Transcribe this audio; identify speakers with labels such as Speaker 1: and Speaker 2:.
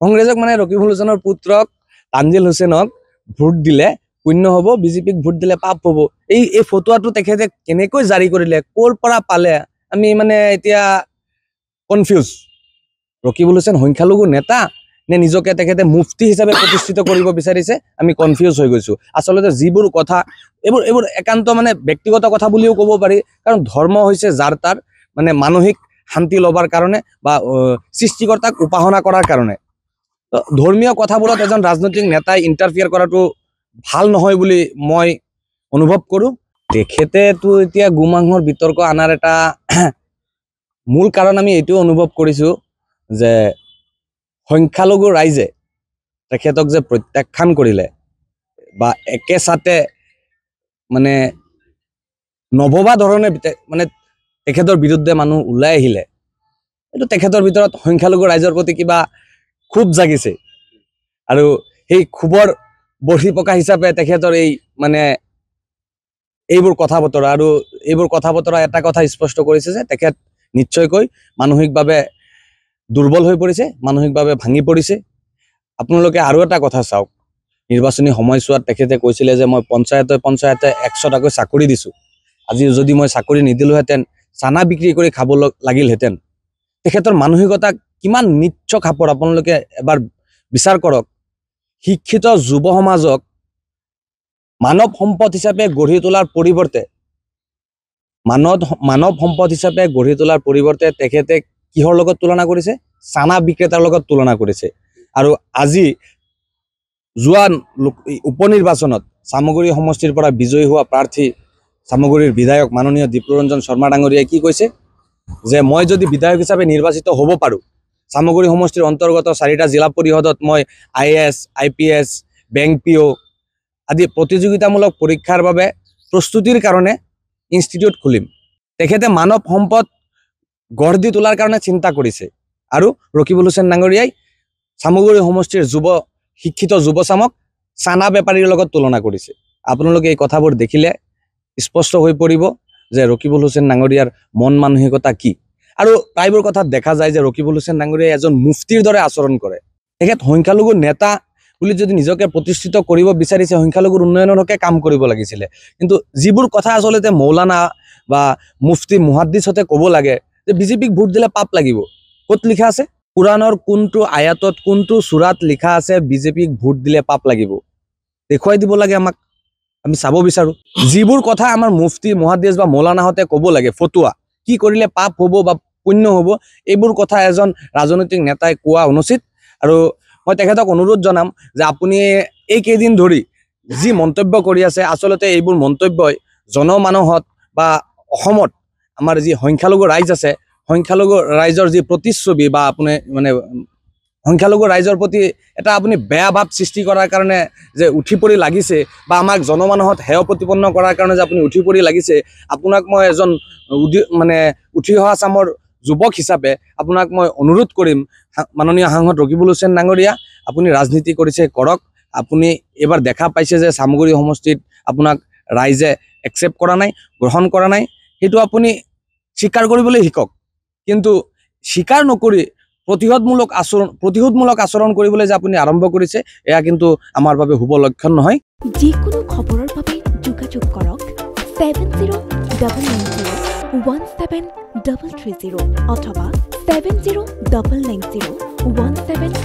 Speaker 1: কংগ্ৰেছক মানে ৰকিবুল হুছেইনৰ পুত্ৰক তানজিল হুছেইনক ভোট দিলে পুণ্য হ'ব, বিজেপিক ভোট দিলে পাপ হ'ব। এই ফটোৱাটো তেখেতে কেনেকৈ জাৰি কৰিলে, ক'ৰ পৰা পালে, আমি মানে এতিয়া কনফিউজ। ৰকিবুল হুছেইন সংখ্যালঘু নেতা নে নিজকে তেখেতে মুফতি হিচাপে প্ৰতিষ্ঠিত কৰিব বিচাৰিছে, আমি কনফিউজ হৈ গৈছো। আচলতে যিবোৰ কথা এইবোৰ একান্ত মানে ব্যক্তিগত কথা বুলিও ক'ব পাৰি, কাৰণ ধৰ্ম হৈছে যাৰ তাৰ মানে মানসিক শান্তি ল'বৰ কাৰণে বা সৃষ্টিকৰ্তাক উপাসনা কৰাৰ কাৰণে। ধৰ্মীয় কথাবোৰত এজন ৰাজনৈতিক নেতাই ইণ্টাৰফিয়াৰ কৰাটো ভাল নহয় বুলি মই অনুভৱ কৰোঁ। তেখেতেতো এতিয়া গোমাংসৰ বিতৰ্ক আনাৰ এটা মূল কাৰণ আমি এইটো অনুভৱ কৰিছোঁ যে সংখ্যালঘু ৰাইজে তেখেতক যে প্ৰত্যাখ্যান কৰিলে বা একেচাতে মানে নভবা ধৰণে মানে তেখেতৰ বিৰুদ্ধে মানুহ ওলাই আহিলে, এইটো তেখেতৰ ভিতৰত সংখ্যালঘু ৰাইজৰ প্ৰতি কিবা ক্ষোভ জাগিছে। আৰু সেই ক্ষোভৰ বহিঃপ্ৰকাশ হিচাপে তেখেতৰ এই মানে এইবোৰ কথা বতৰা, আৰু এইবোৰ কথা বতৰা এটা কথা স্পষ্ট কৰিছে যে তেখেত নিশ্চয়কৈ মানসিকভাৱে দুৰ্বল হৈ পৰিছে, মানসিকভাৱে ভাঙি পৰিছে। আপোনালোকে আৰু এটা কথা চাওক, নিৰ্বাচনী সময়ছোৱাত তেখেতে কৈছিলে যে মই পঞ্চায়তে 100টাকৈ চাকৰি দিছোঁ, আজি যদি মই চাকৰি নিদিলোহেঁতেন চানা বিক্ৰী কৰি খাব লাগিলহেঁতেন। তেখেতৰ মানসিকতা কিমান নিচ্চ খাপৰ আপোনালোকে এবাৰ বিচাৰ কৰক। শিক্ষিত যুৱ সমাজক মানৱ সম্পদ হিচাপে গঢ়ি তোলাৰ পৰিৱৰ্তে তেখেতে কিহৰ লগত তুলনা কৰিছে? চানা বিক্ৰেতাৰ লগত তুলনা কৰিছে। আৰু আজি যোৱা উপনিৰ্বাচনত চামগুৰি সমষ্টিৰ পৰা বিজয়ী হোৱা প্ৰাৰ্থী চামগুৰিৰ বিধায়ক মাননীয় দীপ্লৰঞ্জন শৰ্মা ডাঙৰীয়াই কি কৈছে যে মই যদি বিধায়ক হিচাপে নিৰ্বাচিত হ'ব পাৰোঁ, চামগুৰি সমষ্টিৰ অন্তৰ্গত 4টা জিলা পৰিষদত মই IAS, IPS, বেংক PO আদি প্ৰতিযোগিতামূলক পৰীক্ষাৰ বাবে প্ৰস্তুতিৰ কাৰণে ইনষ্টিটিউট খুলিম। তেখেতে মানৱ সম্পদ গঢ় দি তোলাৰ কাৰণে চিন্তা কৰিছে। আৰু ৰকিবুল হুছেইন ডাঙৰীয়াই চামগুৰি সমষ্টিৰ শিক্ষিত যুৱচামক চানা বেপাৰীৰ লগত তুলনা কৰিছে। আপোনালোকে এই কথাবোৰ দেখিলে স্পষ্ট হৈ পৰিব যে ৰকিবুল হুছেইন ডাঙৰীয়াৰ মন মানসিকতা কি। আৰু প্ৰায়বোৰ কথাত দেখা যায় যে ৰকিবুল হুছেইন ডাঙৰীয়াই এজন মুফতিৰ দৰে আচৰণ কৰে। তেখেত সংখ্যালঘু নেতা বুলি যদি নিজকে প্ৰতিষ্ঠিত কৰিব বিচাৰিছে, সংখ্যালঘুৰ উন্নয়নৰ হকে কাম কৰিব লাগিছিলে। কিন্তু যিবোৰ কথা আচলতে মৌলানা বা মুফতি মুহাদ্দিছতে ক'ব লাগে যে বিজেপিক ভোট দিলে পাপ লাগিব, ক'ত লিখা আছে? কুৰাণৰ কোনটো আয়াতত কোনটো চূৰাত লিখা আছে বিজেপিক ভোট দিলে পাপ লাগিব? দেখুৱাই দিব লাগে আমাক, আমি চাব বিচাৰোঁ। যিবোৰ কথা আমাৰ মুফতি মুহাদ্দিছ বা মৌলানাহঁতে ক'ব লাগে, ফটোৱা কি কৰিলে পাপ হ'ব বা পুণ্য হ'ব, এইবোৰ কথা এজন ৰাজনৈতিক নেতাই কোৱা অনুচিত। আৰু মই তেখেতক অনুৰোধ জনাম যে আপুনি এইকেইদিন ধৰি যি মন্তব্য কৰি আছে, আচলতে এইবোৰ মন্তব্যই জনমানসত বা অসমত আমাৰ যি সংখ্যালঘু ৰাইজ আছে, সংখ্যালঘু ৰাইজৰ যি প্ৰতিচ্ছবি বা আপুনি মানে সংখ্যালঘু ৰাইজৰ প্ৰতি এটা আপুনি বেয়া ভাৱ সৃষ্টি কৰাৰ কাৰণে যে উঠি পৰি লাগিছে, বা আমাক জনমানসত হেয় প্ৰতিপন্ন কৰাৰ কাৰণে যে আপুনি উঠি পৰি লাগিছে, আপোনাক মই এজন মানে উঠি অহা চামৰ যুৱক হিচাপে আপোনাক মই অনুৰোধ কৰিম, মাননীয় সাংসদ ৰকিবুল হুছেইন ডাঙৰীয়া, আপুনি ৰাজনীতি কৰিছে কৰক। আপুনি এবাৰ দেখা পাইছে যে চামগুৰি সমষ্টিত আপোনাক ৰাইজে একচেপ্ট কৰা নাই, গ্ৰহণ কৰা নাই, সেইটো আপুনি স্বীকাৰ কৰিবলৈ শিকক। কিন্তু স্বীকাৰ নকৰি প্ৰতিশোধমূলক আচৰণ কৰিবলৈ যে আপুনি আৰম্ভ কৰিছে, এয়া কিন্তু আমাৰ বাবে শুভ লক্ষণ নহয়।
Speaker 2: যিকোনো খবৰৰ বাবে যোগাযোগ কৰক 7099017330 অথবা 70990173